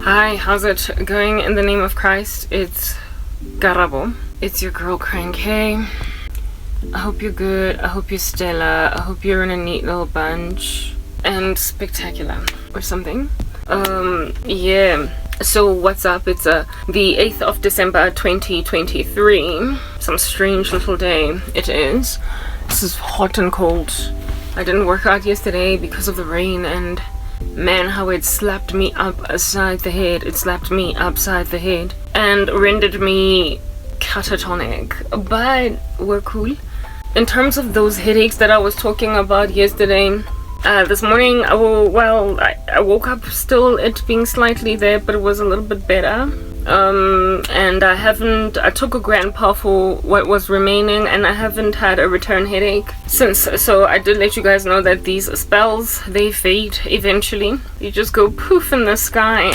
Hi, how's it going in the name of Christ? It's Garabo. It's your girl Crank. Hey, I hope you're good. I hope you're stellar. I hope you're in a neat little bunch and spectacular or something. Yeah. So what's up? It's the 8th of December 2023. Some strange little day it is. This is hot and cold. I didn't work out yesterday because of the rain, and man, how it slapped me upside the head. It slapped me upside the head and rendered me catatonic. But we're cool. In terms of those headaches that I was talking about yesterday, this morning, I woke up still it being slightly there, but it was a little bit better. And I took a grandpa for what was remaining, and I haven't had a return headache since. So I did let you guys know that these spells, they fade eventually. You just go poof in the sky.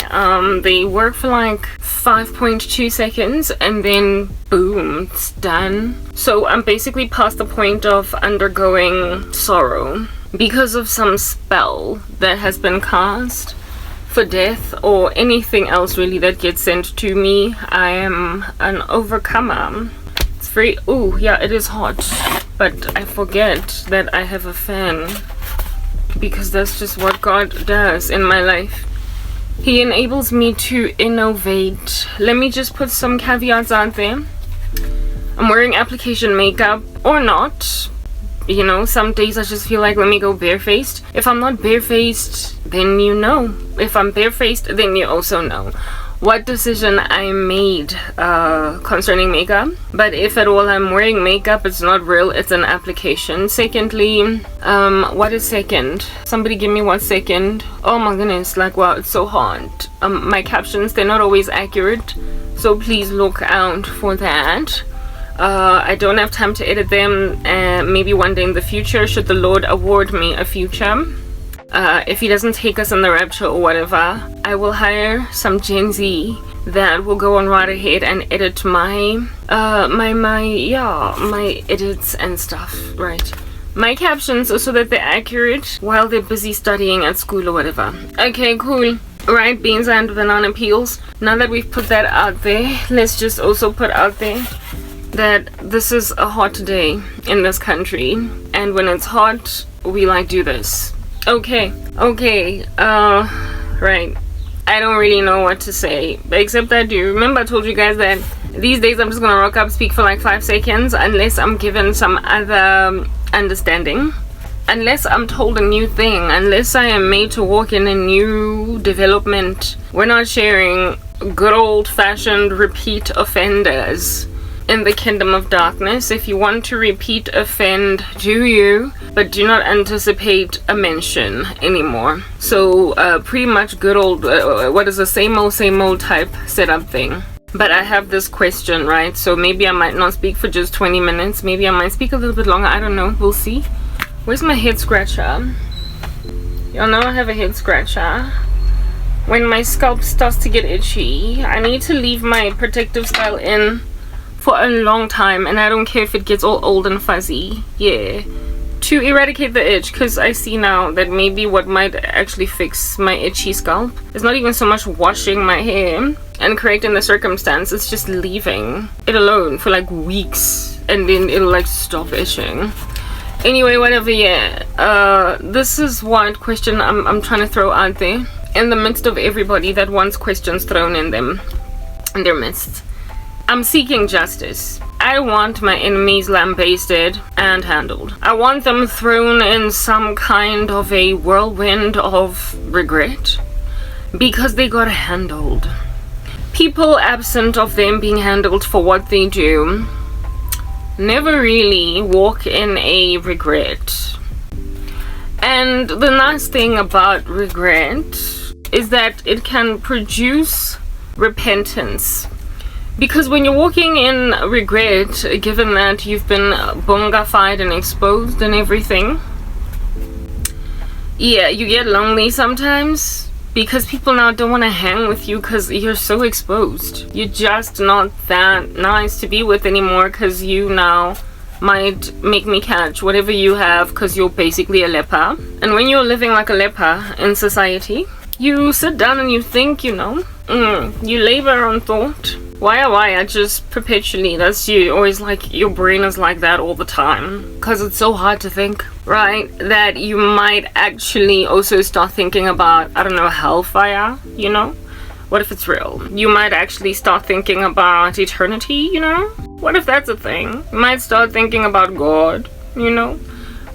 They work for like 5.2 seconds and then boom, it's done. So I'm basically past the point of undergoing sorrow because of some spell that has been cast for death or anything else really that gets sent to me. I am an overcomer. It's very, oh yeah, it is hot, but I forget that I have a fan because that's just what God does in my life. He enables me to innovate. Let me just put some caveats out there. I'm wearing application makeup or not. You know, some days I just feel like let me go barefaced. If I'm not barefaced, then you know. If I'm barefaced, then you also know what decision I made concerning makeup. But if at all I'm wearing makeup, it's not real, it's an application. Secondly, what is second? Somebody give me 1 second. Oh my goodness, like wow, it's so hot. My captions, they're not always accurate, so please look out for that. I don't have time to edit them. Maybe one day in the future, should the Lord award me a future. If he doesn't take us in the rapture or whatever, I will hire some Gen Z that will go on right ahead and edit my edits and stuff, right? My captions so that they're accurate while they're busy studying at school or whatever. Okay, cool. Right, beans and banana peels. Now that we've put that out there, let's just also put out there that this is a hot day in this country, and when it's hot we like do this. Okay, right, I don't really know what to say, except I do. Remember I told you guys that these days I'm just gonna rock up, speak for like 5 seconds unless I'm given some other understanding, unless I'm told a new thing, unless I am made to walk in a new development. We're not sharing good old-fashioned repeat offenders in the kingdom of darkness. If you want to repeat offend, do you, but do not anticipate a mention anymore. So pretty much good old what is the same old type setup thing. But I have this question, right? So maybe I might not speak for just 20 minutes, maybe I might speak a little bit longer, I don't know, we'll see. Where's my head scratcher? Y'all know I have a head scratcher. When my scalp starts to get itchy, I need to leave my protective style in for a long time, and I don't care if it gets all old and fuzzy, yeah, to eradicate the itch, because I see now that maybe what might actually fix my itchy scalp is not even so much washing my hair and correcting the circumstance, it's just leaving it alone for like weeks and then it'll like stop itching. Anyway, whatever, yeah, this is what question I'm trying to throw out there in the midst of everybody that wants questions thrown in their midst. I'm seeking justice. I want my enemies lambasted and handled. I want them thrown in some kind of a whirlwind of regret because they got handled. People absent of them being handled for what they do never really walk in a regret. And the nice thing about regret is that it can produce repentance. Because when you're walking in regret, given that you've been bongafied and exposed and everything, yeah, you get lonely sometimes because people now don't want to hang with you because you're so exposed. You're just not that nice to be with anymore because you now might make me catch whatever you have because you're basically a leper. And when you're living like a leper in society, You sit down and you think, you labor on thought. Why? I just perpetually, that's you, always like, your brain is like that all the time. Because it's so hard to think, right? That you might actually also start thinking about, I don't know, hellfire, What if it's real? You might actually start thinking about eternity, What if that's a thing? You might start thinking about God,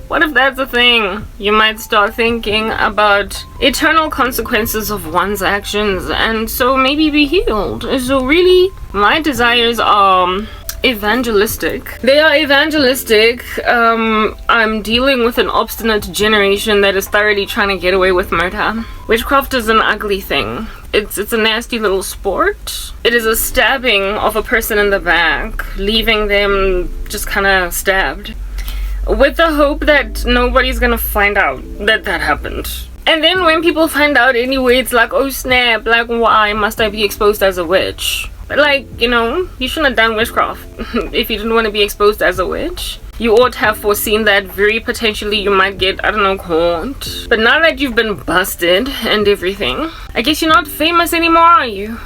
What if that's a thing? You might start thinking about eternal consequences of one's actions, and so maybe be healed. So really, my desires are evangelistic. They are evangelistic. I'm dealing with an obstinate generation that is thoroughly trying to get away with murder. Witchcraft is an ugly thing. It's a nasty little sport. It is a stabbing of a person in the back, leaving them just kind of stabbed, with the hope that nobody's gonna find out that happened. And then when people find out anyway, it's like, oh snap, like, why must I be exposed as a witch? But like, you shouldn't have done witchcraft if you didn't want to be exposed as a witch. You ought to have foreseen that very potentially you might get, I don't know, caught. But now that you've been busted and everything, I guess you're not famous anymore, are you?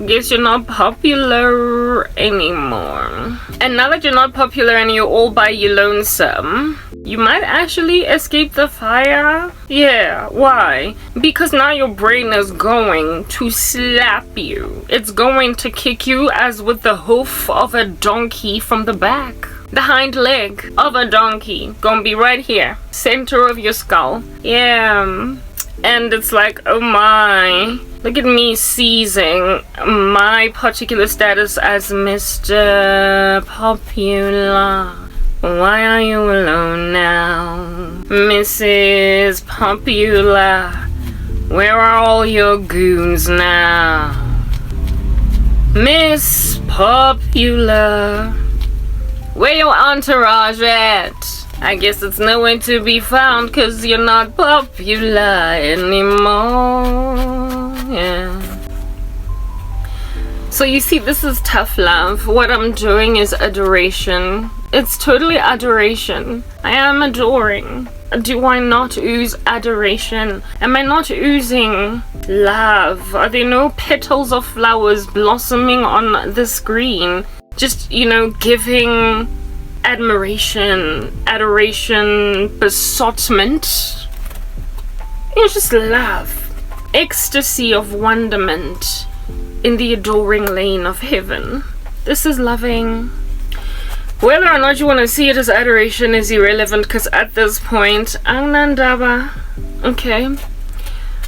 Guess you're not popular anymore. And now that you're not popular and you're all by your lonesome, you might actually escape the fire. Yeah, why? Because now your brain is going to slap you. It's going to kick you as with the hoof of a donkey from the back. The hind leg of a donkey. Gonna be right here, center of your skull. Yeah. And it's like, oh my, look at me seizing my particular status as Mr. Popular. Why are you alone now, Mrs. Popular? Where are all your goons now? Miss Popular, where your entourage at? I guess it's nowhere to be found because you're not popular anymore. Yeah. So you see, this is tough love. What I'm doing is adoration. It's totally adoration. I am adoring. Do I not ooze adoration? Am I not oozing love? Are there no petals of flowers blossoming on the screen? Just, giving admiration, adoration, besottment. It's just love. Ecstasy of wonderment in the adoring lane of heaven. This is loving. Whether or not you want to see it as adoration is irrelevant, because at this point, Anandaba. Okay.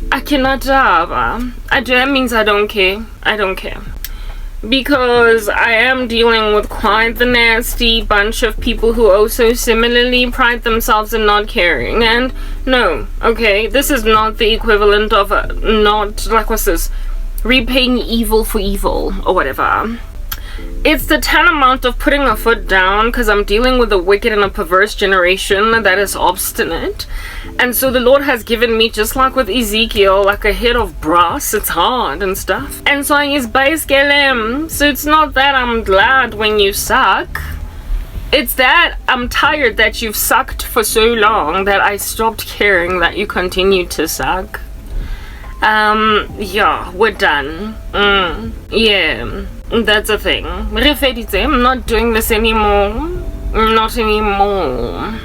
Akinadaba. That means I don't care. I don't care. Because I am dealing with quite the nasty bunch of people who also similarly pride themselves in not caring. And no, okay, this is not the equivalent of repaying evil for evil or whatever. It's the tantamount of putting a foot down, because I'm dealing with a wicked and a perverse generation that is obstinate. And so the Lord has given me, just like with Ezekiel, like a head of brass. It's hard and stuff. And so I use Baiskelem. So it's not that I'm glad when you suck. It's that I'm tired that you've sucked for so long that I stopped caring that you continued to suck. Yeah, we're done. Yeah. That's a thing. I'm not doing this anymore. Not anymore.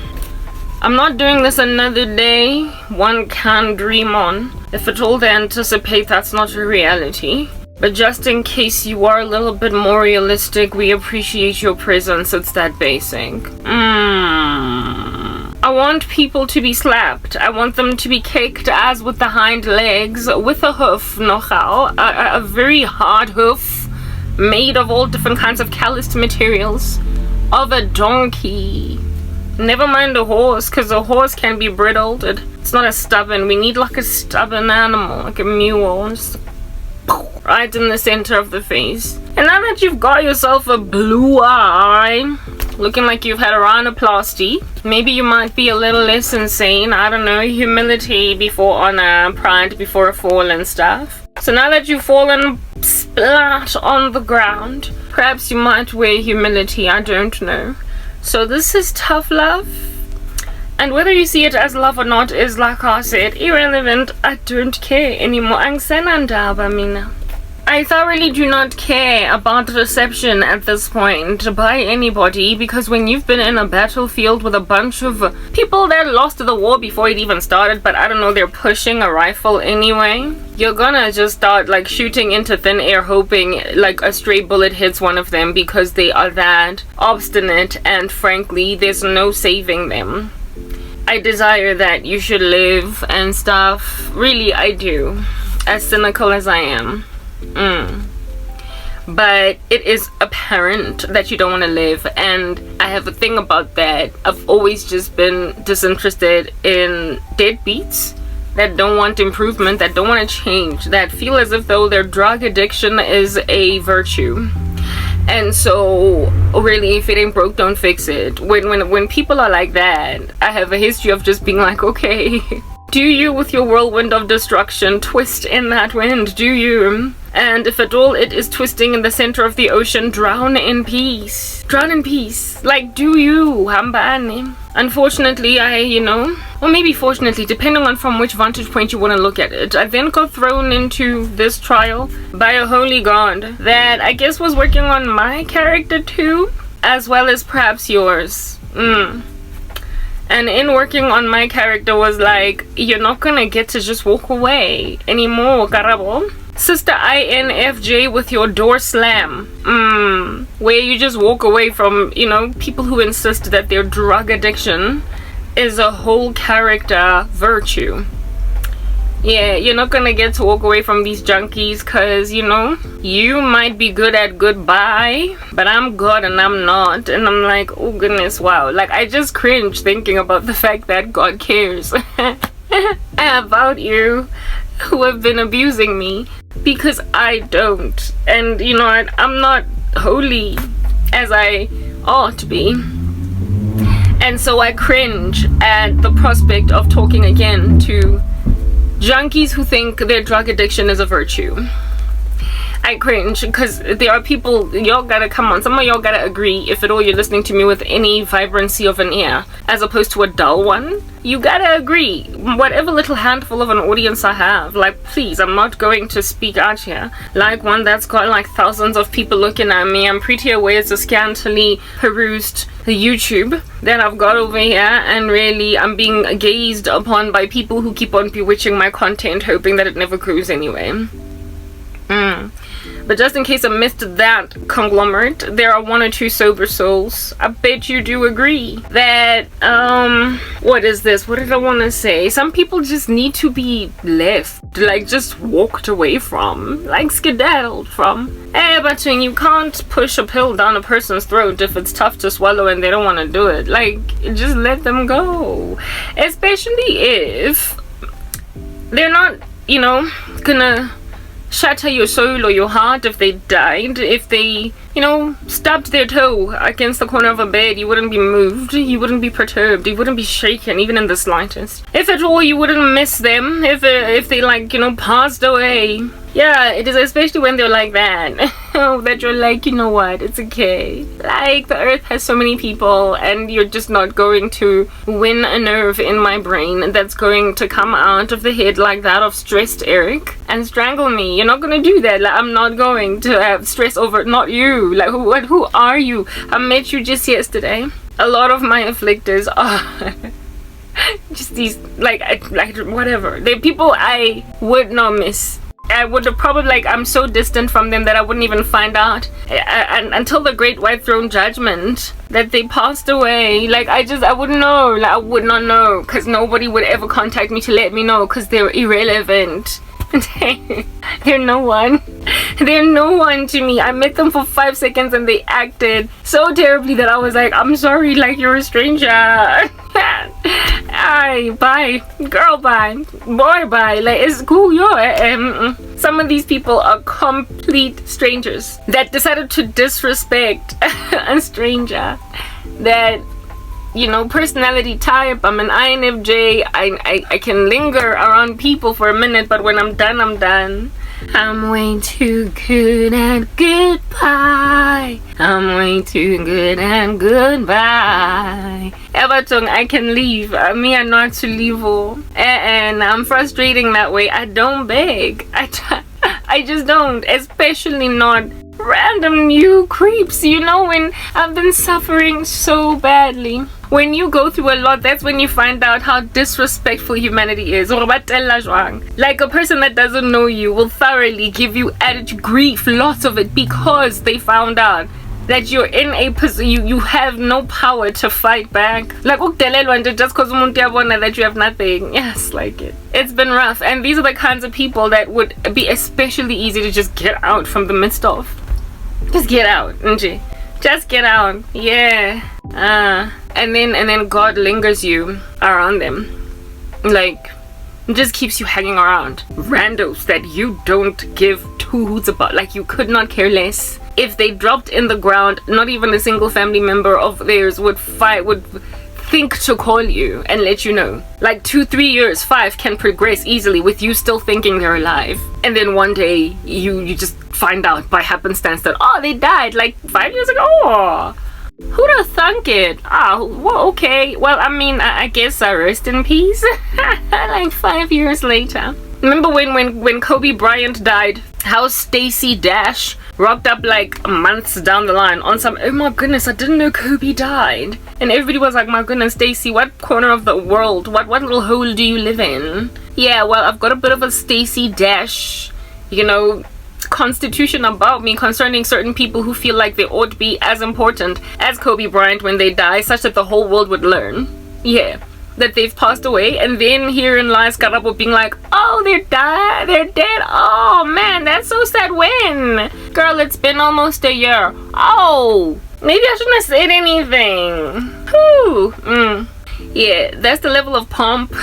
I'm not doing this another day. One can dream on. If at all they anticipate that's not a reality. But just in case you are a little bit more realistic, we appreciate your presence. It's that basic. I want people to be slapped. I want them to be kicked as with the hind legs, with a hoof, nogal. A very hard hoof, made of all different kinds of calloused materials, of a donkey. Never mind a horse, because a horse can be bridled. It's not as stubborn. We need like a stubborn animal, like a mule, just right in the center of the face. And now that you've got yourself a blue eye, looking like you've had a rhinoplasty, maybe you might be a little less insane. I don't know, humility before honor, pride before a fall and stuff. So now that you've fallen splat on the ground, perhaps you might wear humility, I don't know. So this is tough love. And whether you see it as love or not is, like I said, irrelevant. I don't care anymore. Angsenandaba mina. I thoroughly do not care about reception at this point by anybody, because when you've been in a battlefield with a bunch of people that lost the war before it even started, but I don't know, they're pushing a rifle anyway, you're gonna just start like shooting into thin air, hoping like a stray bullet hits one of them, because they are that obstinate, and frankly, there's no saving them. I desire that you should live and stuff. Really, I do. As cynical as I am. But it is apparent that you don't want to live, and I have a thing about that. I've always just been disinterested in deadbeats that don't want improvement, that don't want to change, that feel as if though their drug addiction is a virtue. And so really, if it ain't broke, don't fix it. When people are like that, I have a history of just being like, okay, do you with your whirlwind of destruction twist in that wind, do you? And if at all it is twisting in the center of the ocean, drown in peace. Drown in peace. Like, do you, hambani? Unfortunately, or maybe fortunately, depending on from which vantage point you want to look at it, I then got thrown into this trial by a holy god that I guess was working on my character too, as well as perhaps yours. And in working on my character was like, you're not gonna get to just walk away anymore, Karabo. Sister INFJ with your door slam. Where you just walk away from, people who insist that their drug addiction is a whole character virtue. Yeah, you're not gonna get to walk away from these junkies, because, you might be good at goodbye, but I'm God and I'm not. And I'm like, oh goodness, wow. Like, I just cringe thinking about the fact that God cares about you who have been abusing me, because I don't. And I'm not holy as I ought to be. And so I cringe at the prospect of talking again to junkies who think their drug addiction is a virtue. I cringe, because there are people, y'all gotta come on, some of y'all gotta agree, if at all you're listening to me with any vibrancy of an ear, as opposed to a dull one. You gotta agree, whatever little handful of an audience I have, like, please, I'm not going to speak out here like one that's got like thousands of people looking at me. I'm pretty aware it's a scantily perused YouTube that I've got over here, and really I'm being gazed upon by people who keep on bewitching my content, hoping that it never grows anyway. But just in case I missed that conglomerate, there are one or two sober souls. I bet you do agree that, what is this? What did I want to say? Some people just need to be left, like just walked away from, like skedaddled from. But you can't push a pill down a person's throat if it's tough to swallow and they don't want to do it. Like, just let them go. Especially if they're not, gonna shatter your soul or your heart if they died. If they, stubbed their toe against the corner of a bed, you wouldn't be moved, you wouldn't be perturbed, you wouldn't be shaken even in the slightest. If at all, you wouldn't miss them if they passed away. Yeah, it is especially when they're like that. That you're like, you know what, it's okay. Like, the earth has so many people, and you're just not going to win a nerve in my brain that's going to come out of the head like that of stressed Eric and strangle me. You're not gonna do that. Like, I'm not going to have stress over not you. Like, who are you? I met you just yesterday. A lot of my afflictors are just these, like whatever. They're people I would not miss. I would have probably, I'm so distant from them that I wouldn't even find out until the great white throne judgment that they passed away. I wouldn't know. I would not know, because nobody would ever contact me to let me know, because they're irrelevant. They're no one. They're no one to me. I met them for 5 seconds and they acted so terribly that I was like, I'm sorry, you're a stranger. Aye, bye. Girl, bye. Boy, bye. It's cool, yo. Some of these people are complete strangers that decided to disrespect a stranger. That, personality type. I'm an INFJ. I can linger around people for a minute, but when I'm done, I'm done. I'm way too good at goodbye. I'm way too good at goodbye. Everton, I can leave. Me are not to leave. And I'm frustrating that way. I don't beg. I just don't. Especially not random new creeps. You know, when I've been suffering so badly. When you go through a lot, that's when you find out how disrespectful humanity is. Like a person that doesn't know you will thoroughly give you added grief, lots of it, because they found out that you're in a position, you have no power to fight back. Like, just because that you have nothing. Yes, like it's been rough. And these are the kinds of people that would be especially easy to just get out from the midst of. Just get out, Nji. Just get out. Yeah. And then God lingers you around them. Like, just keeps you hanging around. Randos that you don't give two hoots about. Like, you could not care less. If they dropped in the ground, not even a single family member of theirs would think to call you and let you know. Like 2, 3 years, 5 can progress easily with you still thinking they're alive. And then one day you just find out by happenstance that, oh, they died like 5 years ago. Oh, who'd have thunk it? Well, okay. Well, I mean, I guess I rest in peace. Like 5 years later. Remember when Kobe Bryant died? How Stacey Dash rocked up like months down the line on some, oh my goodness, I didn't know Kobe died. And everybody was like, my goodness, Stacey, what corner of the world, what little hole do you live in? Yeah, well, I've got a bit of a Stacey Dash, you know, constitution about me concerning certain people who feel like they ought to be as important as Kobe Bryant when they die, such that the whole world would learn. Yeah. That they've passed away, and then herein lies Karabo being like, oh, they're dead. Oh man, that's so sad. When? Girl, it's been almost a year. Oh, maybe I shouldn't have said anything. Whew. Yeah, that's the level of pomp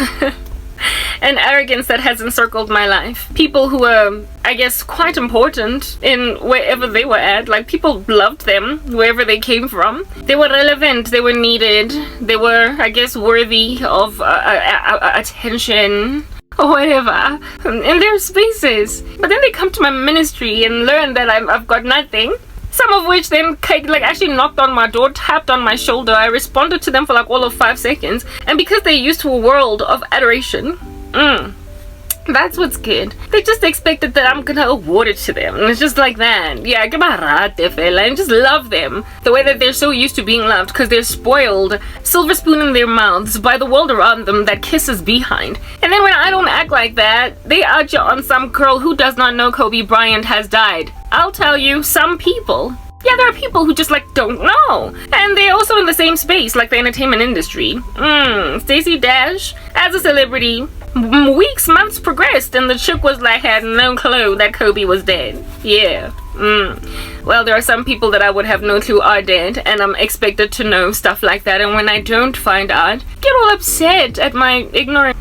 and arrogance that has encircled my life. People who were, I guess, quite important in wherever they were at. Like, people loved them wherever they came from. They were relevant, they were needed, they were, I guess, worthy of attention or whatever in their spaces. But then they come to my ministry and learn that I've got nothing. Some of which then like actually knocked on my door, tapped on my shoulder. I responded to them for like all of 5 seconds. And because they're used to a world of adoration, that's what's good. They just expected that I'm gonna award it to them. And it's just like that. Yeah, and just love them. The way that they're so used to being loved because they're spoiled, silver spoon in their mouths by the world around them that kisses behind. And then when I don't act like that, they out you on some girl who does not know Kobe Bryant has died. I'll tell you, some people. Yeah, there are people who just like don't know. And they're also in the same space, like the entertainment industry. Stacey Dash, as a celebrity, weeks, months progressed, and the chick was like, had no clue that Kobe was dead. Yeah. Well, there are some people that I would have no clue are dead, and I'm expected to know stuff like that. And when I don't find out, get all upset at my ignorance.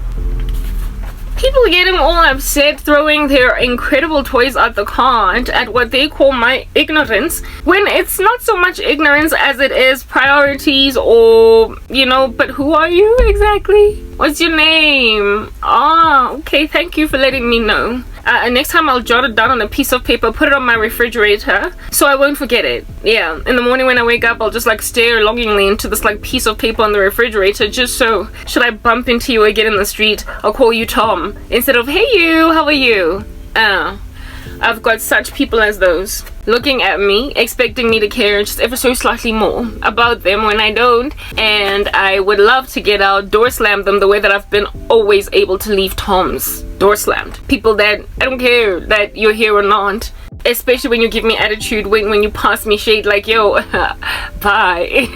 People getting all upset, throwing their incredible toys out the cart at what they call my ignorance, when it's not so much ignorance as it is priorities, or, you know, but who are you exactly? What's your name? Okay, thank you for letting me know. Next time I'll jot it down on a piece of paper, put it on my refrigerator, so I won't forget it. Yeah, in the morning when I wake up, I'll just like stare longingly into this like piece of paper on the refrigerator, just so, should I bump into you again in the street, I'll call you Tom, instead of, hey you, how are you? I've got such people as those, looking at me, expecting me to care just ever so slightly more about them when I don't, and I would love to get out, door slam them the way that I've been always able to leave Tom's door slammed. People that, I don't care that you're here or not, especially when you give me attitude, when you pass me shade, like, yo, bye.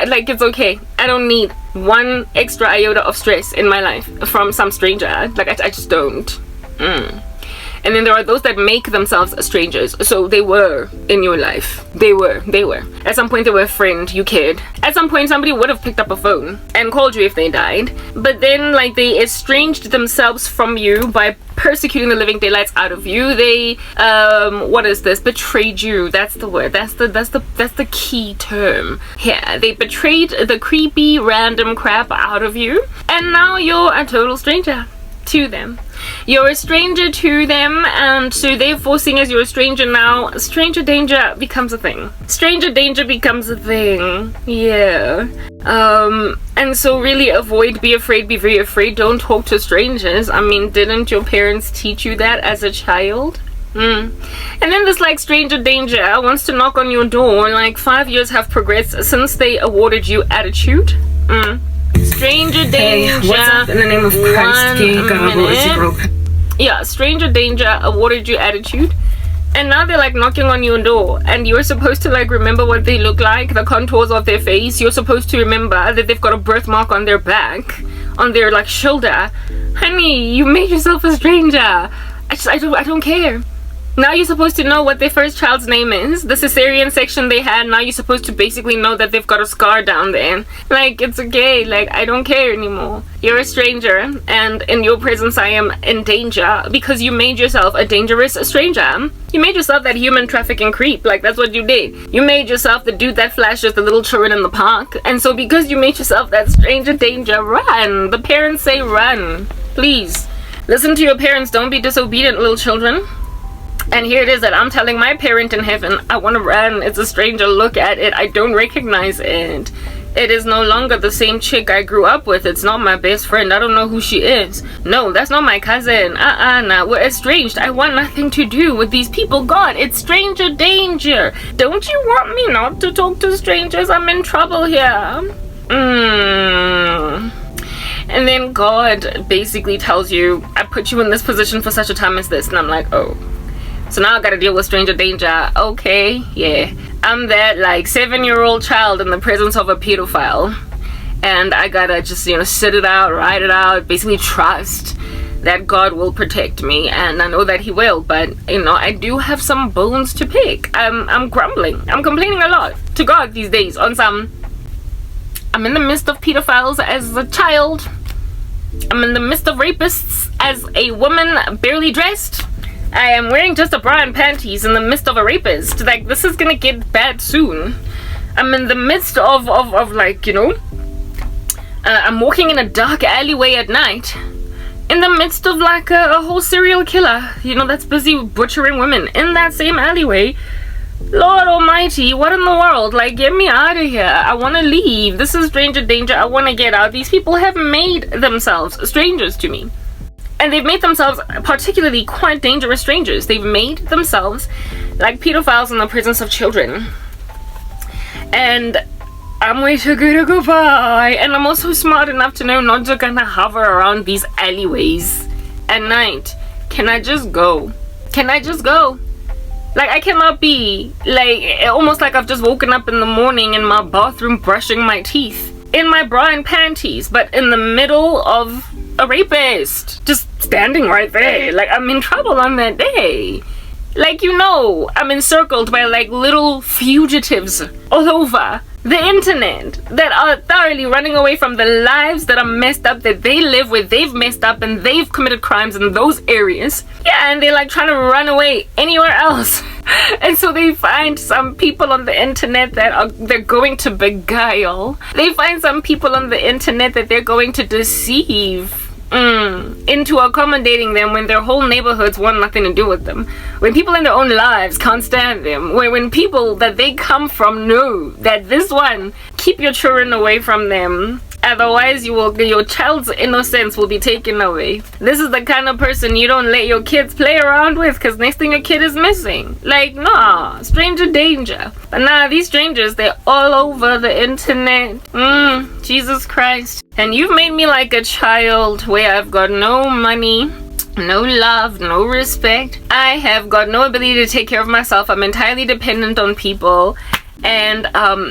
Like, it's okay. I don't need one extra iota of stress in my life from some stranger. Like, I just don't. And then there are those that make themselves strangers. So they were in your life. They were. At some point they were a friend, you cared. At some point somebody would have picked up a phone and called you if they died. But then like they estranged themselves from you by persecuting the living daylights out of you. They what is this? Betrayed you. That's the word. That's the key term. Yeah, they betrayed the creepy random crap out of you. And now you're a total stranger to them. You're a stranger to them, and so therefore, seeing as you're a stranger now, stranger danger becomes a thing. Stranger danger becomes a thing. Yeah. And so really avoid, be afraid, be very afraid. Don't talk to strangers. I mean, didn't your parents teach you that as a child? And then this like stranger danger wants to knock on your door. Like 5 years have progressed since they awarded you attitude. Stranger danger. Hey, what's up in the name of Christ? Yeah, stranger danger awarded you attitude. And now they're like knocking on your door, and you're supposed to like remember what they look like, the contours of their face. You're supposed to remember that they've got a birthmark on their back, on their like shoulder. Honey, you made yourself a stranger. I don't care. Now you're supposed to know what their first child's name is. The cesarean section they had, now you're supposed to basically know that they've got a scar down there. Like, it's okay. Like, I don't care anymore. You're a stranger, and in your presence I am in danger because you made yourself a dangerous stranger. You made yourself that human trafficking creep. Like, that's what you did. You made yourself the dude that flashes the little children in the park. And so because you made yourself that stranger danger, run. The parents say run. Please. Listen to your parents. Don't be disobedient, little children. And here it is that I'm telling my parent in heaven, I want to run. It's a stranger. Look at it. I don't recognize it. It is no longer the same chick I grew up with. It's not my best friend. I don't know who she is. No, that's not my cousin. Nah. We're estranged. I want nothing to do with these people. God, it's stranger danger. Don't you want me not to talk to strangers? I'm in trouble here. And then God basically tells you, I put you in this position for such a time as this. And I'm like, oh. So now I gotta deal with stranger danger. Okay, yeah. I'm that like 7-year-old child in the presence of a pedophile. And I gotta just, sit it out, ride it out, basically trust that God will protect me. And I know that he will, but I do have some bones to pick. I'm grumbling. I'm complaining a lot to God these days on some. I'm in the midst of pedophiles as a child. I'm in the midst of rapists as a woman barely dressed. I am wearing just a bra and panties in the midst of a rapist. Like, this is gonna get bad soon. I'm in the midst of like, I'm walking in a dark alleyway at night. In the midst of like a whole serial killer, that's busy butchering women in that same alleyway. Lord almighty, what in the world? Like, get me out of here. I want to leave. This is stranger danger. I want to get out. These people have made themselves strangers to me. And they've made themselves particularly quite dangerous strangers. They've made themselves like pedophiles in the presence of children. And I'm way too good to go by. And I'm also smart enough to know not to kind of hover around these alleyways at night. Can I just go? Can I just go? Like, I cannot be like almost like I've just woken up in the morning in my bathroom brushing my teeth in my bra and panties, but in the middle of a rapist just standing right there. Like, I'm in trouble on that day. Like, I'm encircled by like little fugitives all over the internet that are thoroughly running away from the lives that are messed up, that they live with. They've messed up and they've committed crimes in those areas. Yeah, and they're like trying to run away anywhere else. And so they find some people on the internet that they're going to beguile. They find some people on the internet that they're going to deceive into accommodating them when their whole neighborhoods want nothing to do with them. When people in their own lives can't stand them. When people that they come from know that this one, keep your children away from them. Otherwise, your child's innocence will be taken away. This is the kind of person you don't let your kids play around with, because next thing your kid is missing. Like, nah, stranger danger. But nah, these strangers, they're all over the internet. Jesus Christ. And you've made me like a child where I've got no money, no love, no respect. I have got no ability to take care of myself. I'm entirely dependent on people. And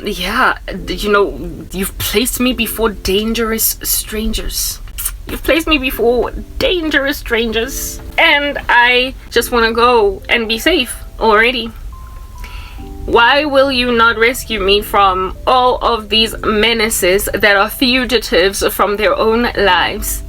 you've placed me before dangerous strangers. You've placed me before dangerous strangers. And I just want to go and be safe already. Why will you not rescue me from all of these menaces that are fugitives from their own lives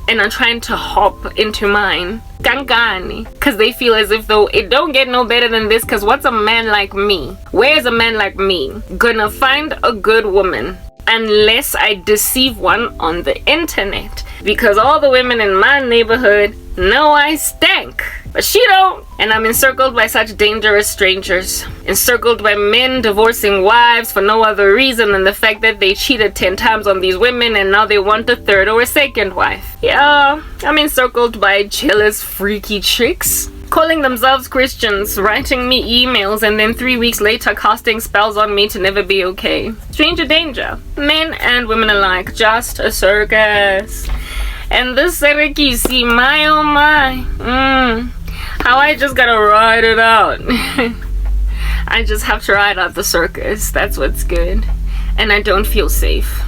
and are trying to hop into mine? Kankani. Because they feel as if though it don't get no better than this, because what's a man like me? Where's a man like me gonna find a good woman unless I deceive one on the internet? Because all the women in my neighborhood, know I stank. But she don't. And I'm encircled by such dangerous strangers. Encircled by men divorcing wives for no other reason than the fact that they cheated 10 times on these women and now they want a third or a second wife. Yeah, I'm encircled by jealous, freaky chicks. Calling themselves Christians, writing me emails, and then 3 weeks later casting spells on me to never be okay. Stranger danger. Men and women alike. Just a circus. And this Serekisi, my oh my. How I just gotta ride it out. I just have to ride out the circus. That's what's good. And I don't feel safe.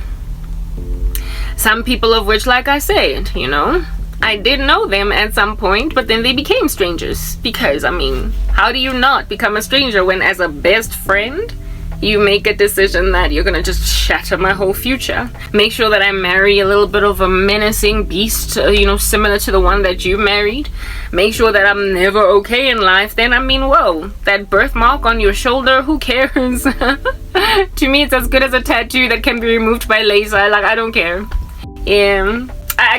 Some people of which, like I said, you know, I did know them at some point, but then they became strangers. Because, I mean, how do you not become a stranger when as a best friend, you make a decision that you're gonna just shatter my whole future? Make sure that I marry a little bit of a menacing beast, you know, similar to the one that you married. Make sure that I'm never okay in life. Then, I mean, whoa, that birthmark on your shoulder, who cares? To me, it's as good as a tattoo that can be removed by laser. Like, I don't care. Yeah. I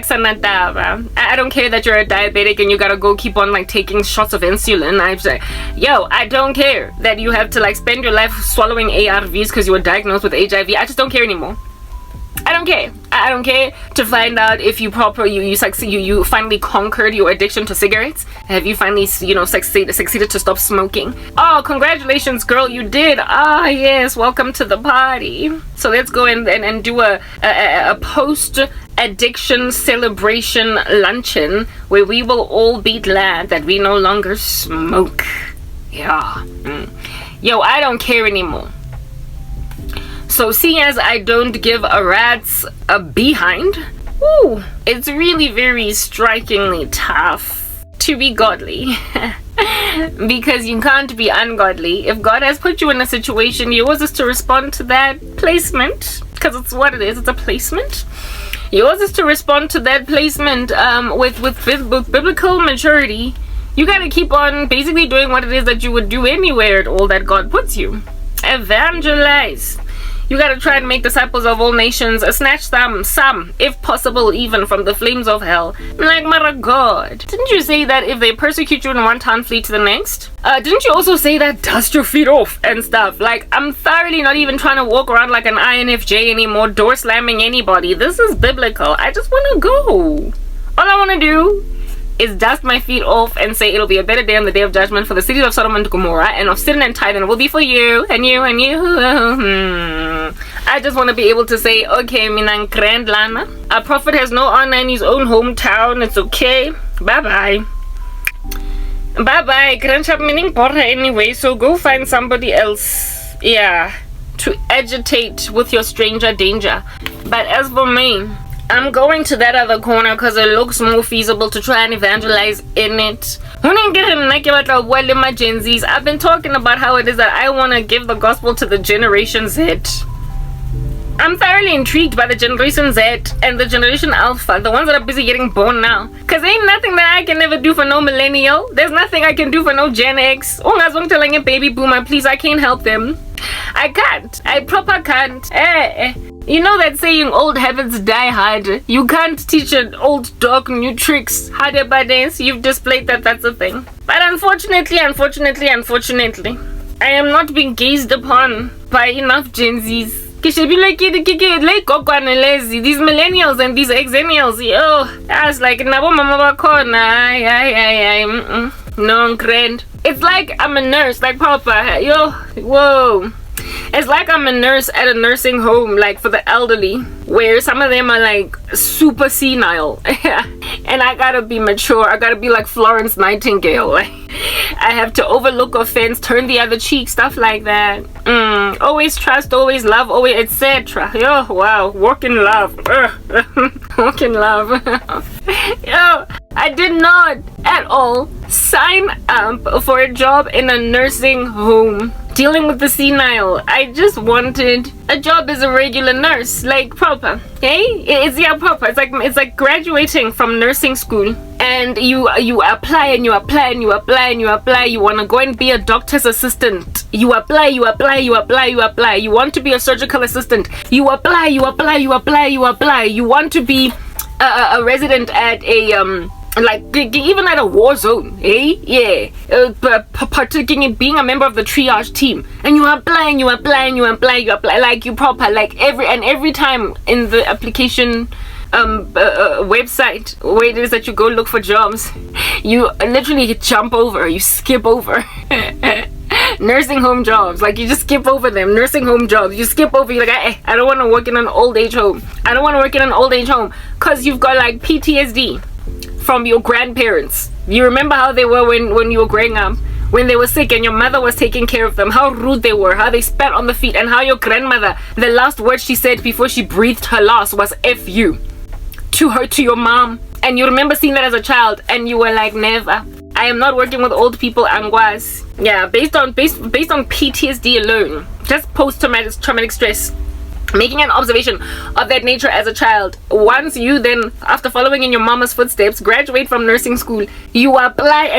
don't care that you're a diabetic and you gotta go keep on like taking shots of insulin. I'm like, yo, I don't care that you have to like spend your life swallowing ARVs because you were diagnosed with HIV. I just don't care anymore. I don't care. I don't care to find out if you finally conquered your addiction to cigarettes. Have you finally, you know, succeeded to stop smoking? Oh, congratulations, girl, you did. Ah, yes, welcome to the party. So let's go and do a post addiction celebration luncheon where we will all be glad that we no longer smoke. Yeah. Yo, I don't care anymore. So seeing as I don't give a rat's a behind, ooh, it's really very strikingly tough to be godly. Because you can't be ungodly. If God has put you in a situation, yours is to respond to that placement. Because it's what it is, it's a placement. Yours is to respond to that placement with biblical maturity. You gotta keep on basically doing what it is that you would do anywhere at all that God puts you. Evangelize. You gotta try and make disciples of all nations, snatch them, some, if possible, even from the flames of hell. Like, my God. Didn't you say that if they persecute you in one town, flee to the next? Didn't you also say that dust your feet off and stuff? Like, I'm thoroughly not even trying to walk around like an INFJ anymore, door slamming anybody. This is biblical. I just wanna go. All I wanna do is dust my feet off and say it'll be a better day on the day of judgment for the cities of Sodom and Gomorrah, and of Sidon and Tyre will be for you and you and you. I just want to be able to say, okay, minang grand lana. A prophet has no honor in his own hometown. It's okay. Bye bye. Bye bye. Grandchap meaning porra anyway, so go find somebody else. Yeah, to agitate with your stranger danger. But as for me, I'm going to that other corner because it looks more feasible to try and evangelize in it. I've been talking about how it is that I want to give the gospel to the Generation Z. I'm thoroughly intrigued by the Generation Z and the Generation Alpha, the ones that are busy getting born now. Because ain't nothing that I can ever do for no millennial. There's nothing I can do for no Gen X. I'm telling a baby boomer, please, I can't help them. I can't. I proper can't. You know that saying, old habits die hard. You can't teach an old dog new tricks. Harder by days, you've displayed that that's a thing. But unfortunately, I am not being gazed upon by enough Gen Zs. These millennials and these exennials, yo, I was like, no, grand. It's like I'm a nurse, like Papa, yo, whoa. It's like I'm a nurse at a nursing home, like for the elderly, where some of them are like super senile. And I gotta be mature. I gotta be like Florence Nightingale. I have to overlook offense, turn the other cheek, stuff like that. Always trust, always love, always etc. Yo, wow, walk in love. Walk in love. Yo, I did not at all sign up for a job in a nursing home dealing with the senile. I just wanted a job as a regular nurse, like proper. Hey, it's proper. It's like graduating from nursing school, and you apply and you apply and you apply and you apply. You want to go and be a doctor's assistant. You apply. You want to be a surgical assistant. You apply. You want to be a resident at a like even at a war zone, partaking in being a member of the triage team, and you apply, like you proper, like every time in the application website where it is that you go look for jobs, you literally jump over, you skip over nursing home jobs. Like you just skip over them. Nursing home jobs, you skip over. You're like, I don't want to work in an old age home. I don't want to work in an old age home because you've got like PTSD from your grandparents. You remember how they were when you were growing up, when they were sick and your mother was taking care of them, how rude they were, how they spat on the feet, and how your grandmother, the last word she said before she breathed her last was F you to your mom. And you remember seeing that as a child and you were like, never. I am not working with old people, Angwas. Yeah, based on PTSD alone, just post-traumatic stress, making an observation of that nature as a child. Once you then, after following in your mama's footsteps, graduate from nursing school, you apply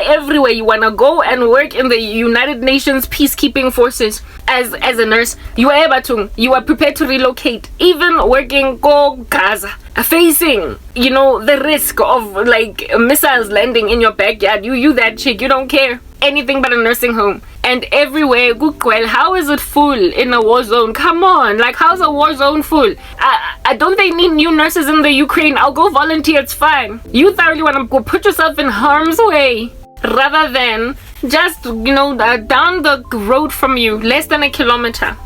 everywhere. You want to go and work in the United Nations peacekeeping forces as a nurse. You are able to, you are prepared to relocate, even working go Gaza, facing, the risk of like missiles landing in your backyard. You that chick, you don't care anything but a nursing home. And everywhere, Google, how is it full in a war zone? Come on, like how's a war zone full? I don't they need new nurses in the Ukraine? I'll go volunteer, it's fine. You thoroughly want to go put yourself in harm's way rather than just, down the road from you, less than a kilometer.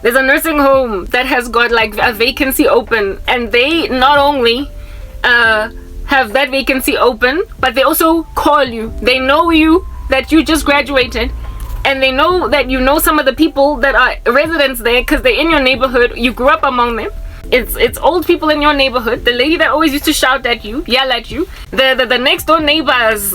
There's a nursing home that has got like a vacancy open, and they not only have that vacancy open, but they also call you. They know you, that you just graduated, and they know that you know some of the people that are residents there because they're in your neighborhood. You grew up among them. It's old people in your neighborhood. The lady that always used to shout at you, yell at you, the next door neighbor's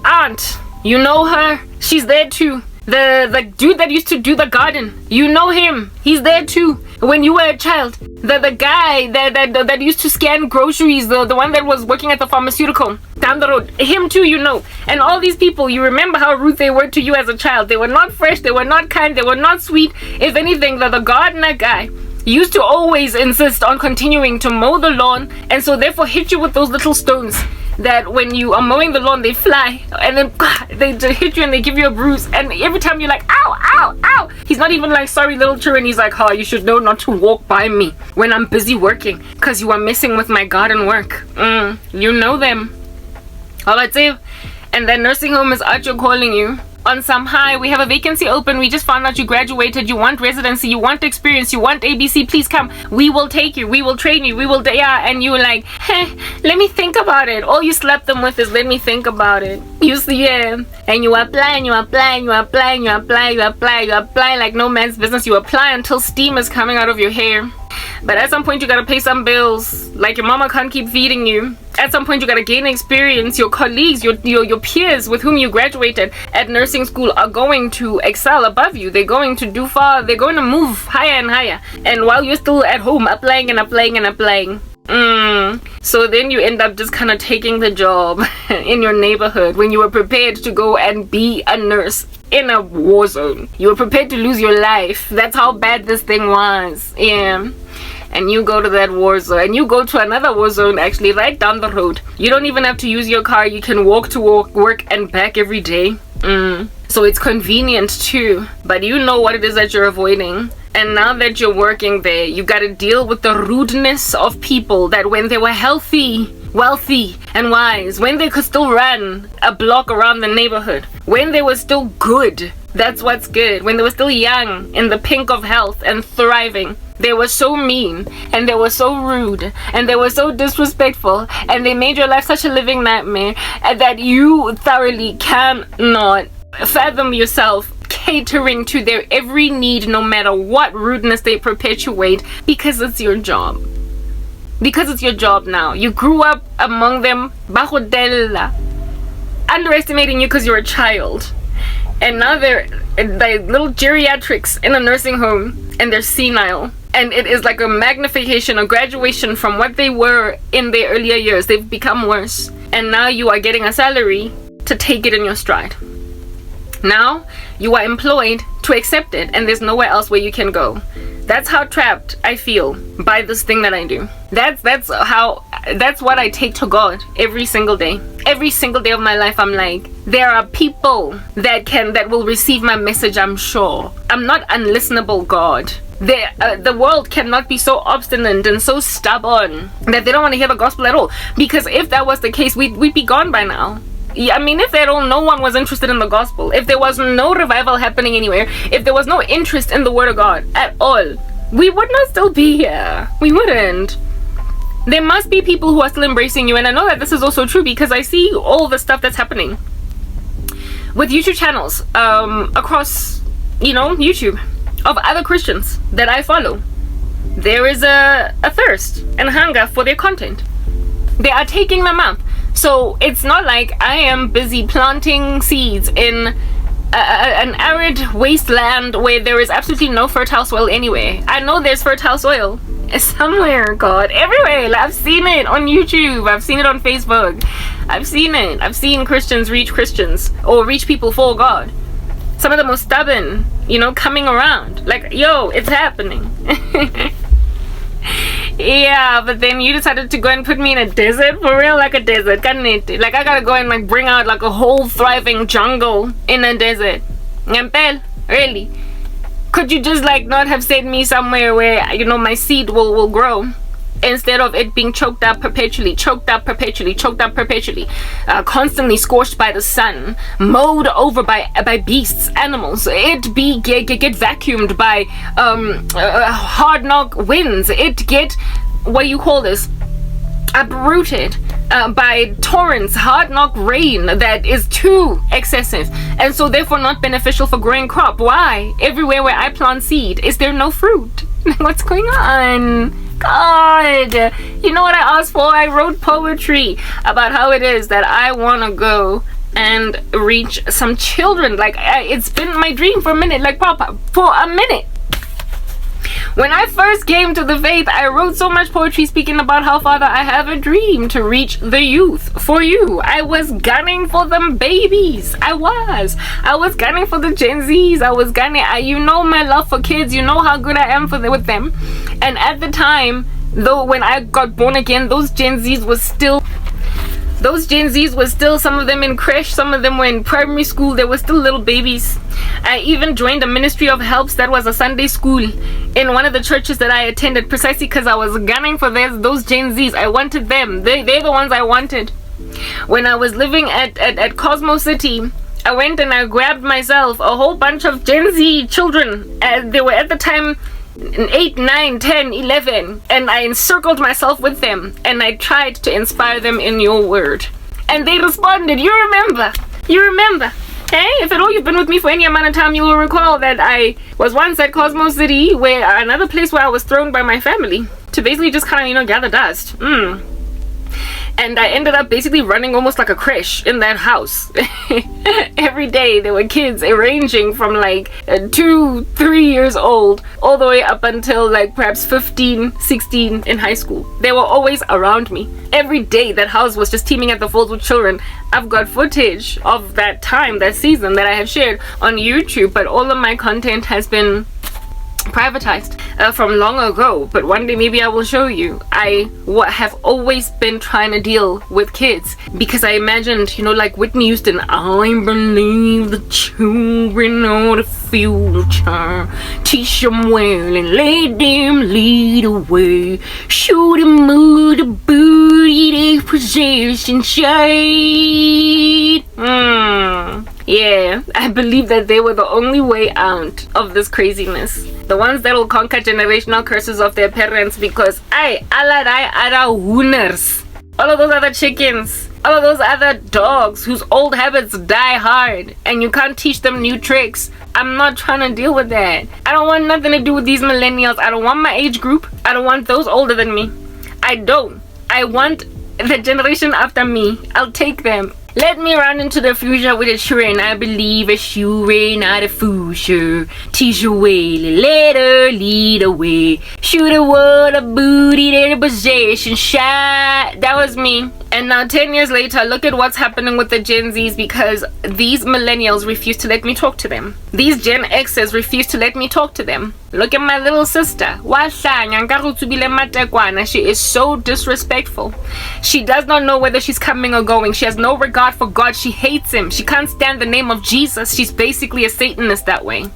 aunt, you know her, she's there too. The dude that used to do the garden, you know him, he's there too. When you were a child, the guy that used to scan groceries, the one that was working at the pharmaceutical down the road, him too, and all these people, you remember how rude they were to you as a child. They were not fresh, they were not kind, they were not sweet. If anything, the gardener guy used to always insist on continuing to mow the lawn, and so therefore hit you with those little stones that when you are mowing the lawn they fly, and then they hit you and they give you a bruise, and every time you're like, ow, ow, ow. He's not even like, sorry little children. He's like, you should know not to walk by me when I'm busy working because you are messing with my garden work. You know them. All right, Dave. And then nursing home is out, you're calling you on some high. We have a vacancy open. We just found out you graduated. You want residency. You want experience. You want ABC. Please come. We will take you. We will train you. We will. And you were like, hey, let me think about it. All you slapped them with is let me think about it. You see, and you apply and you apply and you apply and you apply. You apply like no man's business. You apply until steam is coming out of your hair. But at some point you gotta pay some bills. Like your mama can't keep feeding you. At some point you gotta gain experience. Your colleagues, your peers with whom you graduated at nursing school are going to excel above you. They're going to do far. They're going to move higher and higher. And while you're still at home applying and applying and applying. So then you end up just kind of taking the job in your neighborhood when you were prepared to go and be a nurse in a war zone. You were prepared to lose your life. That's how bad this thing was. Yeah. And you go to that war zone, and you go to another war zone actually right down the road. You don't even have to use your car. You can walk to work and back every day. So it's convenient too, but you know what it is that you're avoiding. And now that you're working there, you got to deal with the rudeness of people that when they were healthy, wealthy and wise, when they could still run a block around the neighborhood, when they were still good, that's what's good, when they were still young, in the pink of health and thriving, they were so mean and they were so rude and they were so disrespectful, and they made your life such a living nightmare that you thoroughly cannot fathom yourself catering to their every need, no matter what rudeness they perpetuate, because it's your job. Because it's your job now. You grew up among them, underestimating you because you're a child. And now they're little geriatrics in a nursing home, and they're senile. And it is like a magnification, a graduation from what they were in their earlier years. They've become worse. And now you are getting a salary to take it in your stride. Now you are employed to accept it, and there's nowhere else where you can go. That's how trapped I feel by this thing that I do. That's what I take to God every single day. Every single day of my life, I'm like, there are people that will receive my message, I'm sure. I'm not unlistenable, God. The world cannot be so obstinate and so stubborn that they don't want to hear the gospel at all. Because if that was the case, we'd be gone by now. Yeah, I mean, if at all no one was interested in the gospel, if there was no revival happening anywhere, if there was no interest in the word of God at all, we would not still be here. We wouldn't. There must be people who are still embracing you, and I know that this is also true because I see all the stuff that's happening with YouTube channels across, YouTube, of other Christians that I follow. There is a thirst and hunger for their content. They are taking them up. So it's not like I am busy planting seeds in an arid wasteland where there is absolutely no fertile soil anywhere. I know there's fertile soil somewhere, God, everywhere. I've seen it on YouTube. I've seen it on Facebook. I've seen it. I've seen Christians reach Christians or reach people for God. Some of the most stubborn, coming around. Like, yo, it's happening. Yeah, but then you decided to go and put me in a desert, for real, like a desert, like I gotta go and bring out like a whole thriving jungle in a desert. Ngampel, really? Could you just not have sent me somewhere where my seed will grow, instead of it being choked up perpetually, constantly scorched by the sun, mowed over by beasts, animals, it get vacuumed by hard knock winds, it get uprooted by torrents, hard knock rain that is too excessive, and so therefore not beneficial for growing crop. Why? Everywhere where I plant seed, is there no fruit? What's going on? God, you know what I asked for? I wrote poetry about how it is that I want to go and reach some children. It's been my dream for a minute, for a minute. When I first came to the faith, I wrote so much poetry speaking about how, Father, I have a dream to reach the youth for you. I was gunning for them babies. I was gunning for the Gen Zs. I was gunning. You know my love for kids. You know how good I am with them. And at the time, though, when I got born again, those Gen Zs were still, some of them in creche, some of them were in primary school. They were still little babies. I even joined a ministry of helps that was a Sunday school in one of the churches that I attended, precisely because I was gunning for those Gen Zs. I wanted them. They're the ones I wanted. When I was living at Cosmo City, I went and I grabbed myself a whole bunch of Gen Z children. They were at the time 8, 9, 10, 11, and I encircled myself with them and I tried to inspire them in your word, and they responded. You remember, hey? If at all you've been with me for any amount of time, you will recall that I was once at Cosmo City, where another place where I was thrown by my family to basically just kind of gather dust. And I ended up basically running almost like a creche in that house. Every day there were kids ranging from 2, 3 years old all the way up until perhaps 15, 16 in high school. They were always around me. Every day that house was just teeming at the folds with children. I've got footage of that time, that season, that I have shared on YouTube, but all of my content has been privatized from long ago. But one day maybe I will show you. I have always been trying to deal with kids because I imagined, like Whitney Houston, I believe the children are the future, teach them well and let them lead away, show them all the booty they possess inside. Yeah, I believe that they were the only way out of this craziness. The ones that will conquer generational curses of their parents, because all other winners, all of those other chickens, all of those other dogs whose old habits die hard and you can't teach them new tricks. I'm not trying to deal with that. I don't want nothing to do with these millennials. I don't want my age group. I don't want those older than me. I want the generation after me. I'll take them. Let me run into the future with a train. I believe a shoe not a future. Teach your way, let her lead away. Shoot a world of booty, their possession shot. That was me. And now 10 years later, look at what's happening with the Gen Zs, because these millennials refuse to let me talk to them. These Gen Xs refuse to let me talk to them. Look at my little sister. She is so disrespectful. She does not know whether she's coming or going. She has no regard for God. She hates him. She can't stand the name of Jesus. She's basically a Satanist that way.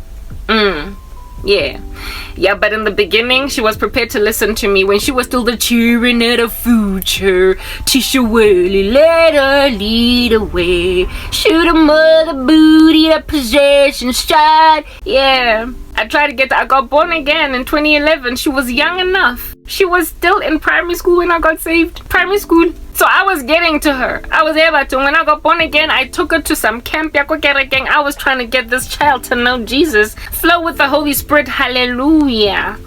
Yeah, but in the beginning, she was prepared to listen to me when she was still the cheering at a future. Tisha Whaley, let her lead away. Shoot a mother booty, a possession shot. Yeah, I got born again in 2011. She was young enough. She was still in primary school when I got saved. Primary school. So I was getting to her. I was able to. When I got born again, I took her to some camp. I was trying to get this child to know Jesus. Flow with the Holy Spirit. Hallelujah.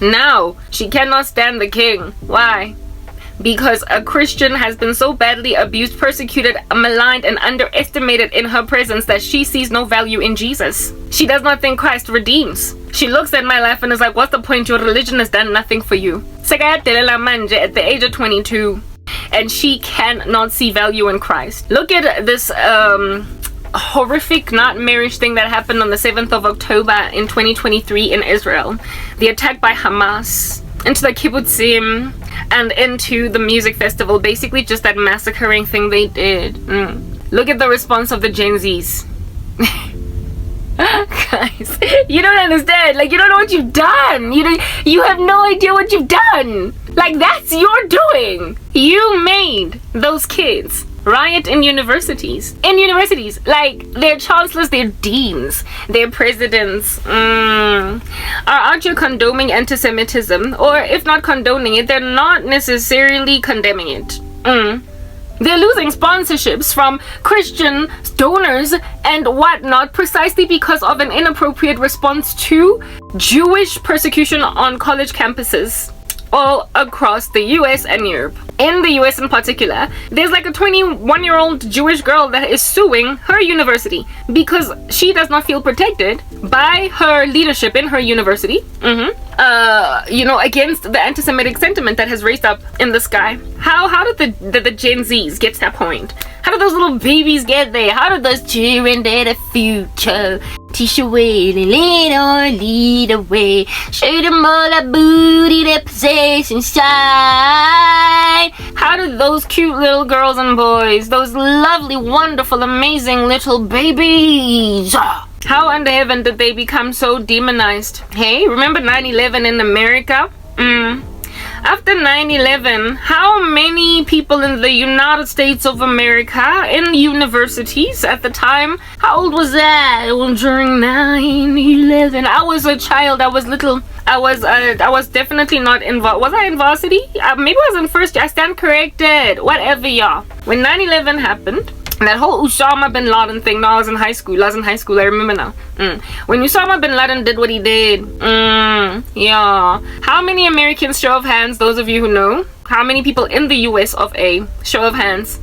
Now, she cannot stand the king. Why? Because a Christian has been so badly abused, persecuted, maligned, and underestimated in her presence that she sees no value in Jesus. She does not think Christ redeems. She looks at my life and is like, what's the point? Your religion has done nothing for you. At the age of 22. And she cannot see value in Christ. Look at this horrific not marriage thing that happened on the 7th of October in 2023 in Israel. The attack by Hamas into the kibbutzim and into the music festival. Basically just that massacring thing they did. Look at the response of the Gen Zs. Guys, you don't understand. Like, you don't know what you've done. You have no idea what you've done. Like, that's your doing. You made those kids riot in universities. Like, they're chancellors, they're deans, they're presidents. Aren't you condoning anti-Semitism? Or if not condoning it, they're not necessarily condemning it. They're losing sponsorships from Christian donors and whatnot precisely because of an inappropriate response to Jewish persecution on college campuses all across the US and Europe. In the US in particular, there's like a 21-year-old Jewish girl that is suing her university because she does not feel protected by her leadership in her university. Against the anti-Semitic sentiment that has raised up in the sky. How did the Gen Zs get to that point? How did those little babies get there? How did those children dare the future? Tisha Whaley, let her lead away. Show them all a booty, their possession shine. How did those cute little girls and boys, those lovely, wonderful, amazing little babies, how under heaven did they become so demonized? Hey, remember 9/11 in America? After 9/11, how many people in the United States of America in universities at the time, how old was that? Well, during 9/11, I was a child, I was little. I was definitely not in was I in varsity? Maybe I was in first year. I stand corrected. Whatever, y'all. When 9/11 happened, that whole Osama bin Laden thing. No, I was in high school. I remember now. When Osama bin Laden did what he did. Yeah. How many Americans, show of hands, those of you who know, how many people in the US of A, show of hands,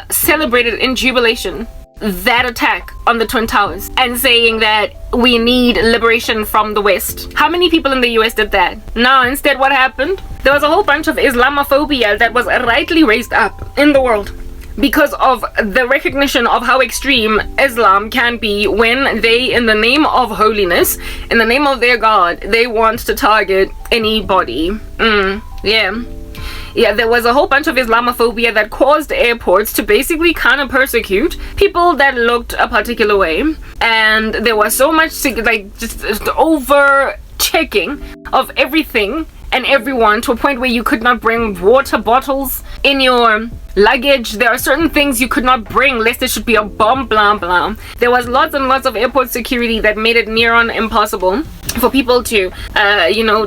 celebrated in jubilation that attack on the Twin Towers and saying that we need liberation from the West? How many people in the US did that? No, instead what happened? There was a whole bunch of Islamophobia that was rightly raised up in the world because of the recognition of how extreme Islam can be when they, in the name of holiness, in the name of their God, they want to target anybody. Yeah, there was a whole bunch of Islamophobia that caused airports to basically kind of persecute people that looked a particular way. And there was so much, just over checking of everything and everyone to a point where you could not bring water bottles in your luggage. There are certain things you could not bring lest there should be a bomb, blah blah. There was lots and lots of airport security that made it near on impossible for people to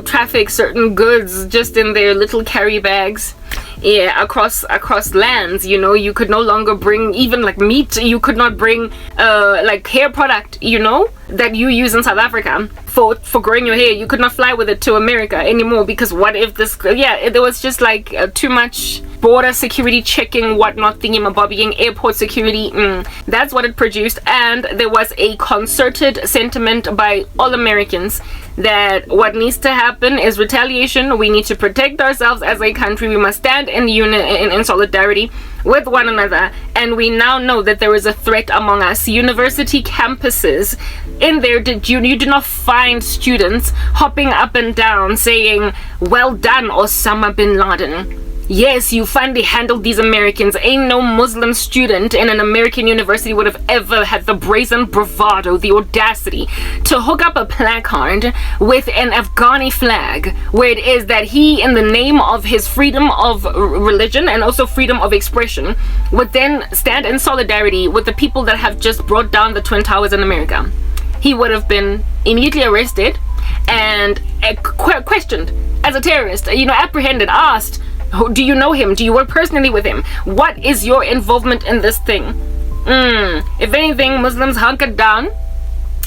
traffic certain goods just in their little carry bags. Yeah, across lands, you could no longer bring even like meat. You could not bring like hair product, that you use in South Africa for growing your hair. You could not fly with it to America anymore, because what if this, there was just like too much border security checking, whatnot, thingy-mabobbying, airport security. That's what it produced. And there was a concerted sentiment by all Americans that what needs to happen is retaliation. We need to protect ourselves as a country. We must stand in in solidarity with one another. And we now know that there is a threat among us. University campuses, in there, you do not find students hopping up and down saying, "Well done, Osama bin Laden." Yes, you finally handled these Americans. Ain't no Muslim student in an American university would have ever had the brazen bravado, the audacity to hook up a placard with an Afghani flag, where it is that he, in the name of his freedom of religion and also freedom of expression, would then stand in solidarity with the people that have just brought down the Twin Towers in America. He would have been immediately arrested and questioned as a terrorist, apprehended, asked, do you know him? Do you work personally with him? What is your involvement in this thing? If anything, Muslims hunkered down.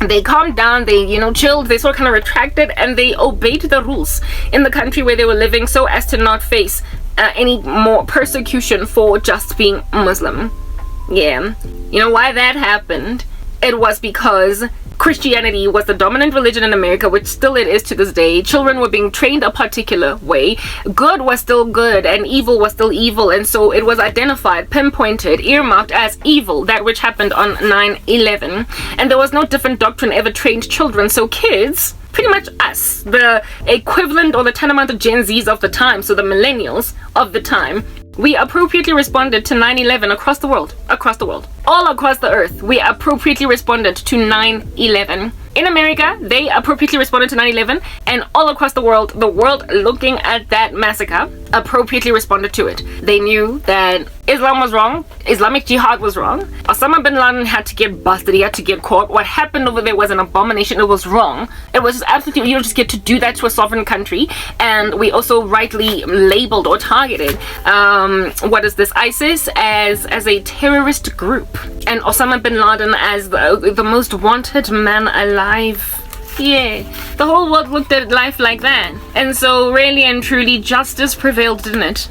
They calmed down, they, chilled, they sort of kind of retracted, and they obeyed the rules in the country where they were living so as to not face any more persecution for just being Muslim. Yeah. You know why that happened? It was because Christianity was the dominant religion in America, which still it is to this day. Children were being trained a particular way. Good was still good and evil was still evil, and so it was identified, pinpointed, earmarked as evil, that which happened on 9/11. And there was no different doctrine ever trained children. So kids, pretty much us, the equivalent or the tantamount of Gen Zs of the time, so the millennials of the time, we appropriately responded to 9/11 across the world, all across the earth. We appropriately responded to 9/11. In America, they appropriately responded to 9/11, and all across the world looking at that massacre appropriately responded to it. They knew that Islam was wrong, Islamic Jihad was wrong, Osama bin Laden had to get busted, he had to get caught. What happened over there was an abomination, it was wrong. It was just absolutely, you don't just get to do that to a sovereign country. And we also rightly labeled or targeted ISIS as a terrorist group, and Osama bin Laden as the most wanted man alive. Yeah, the whole world looked at life like that. And so really and truly justice prevailed, didn't it?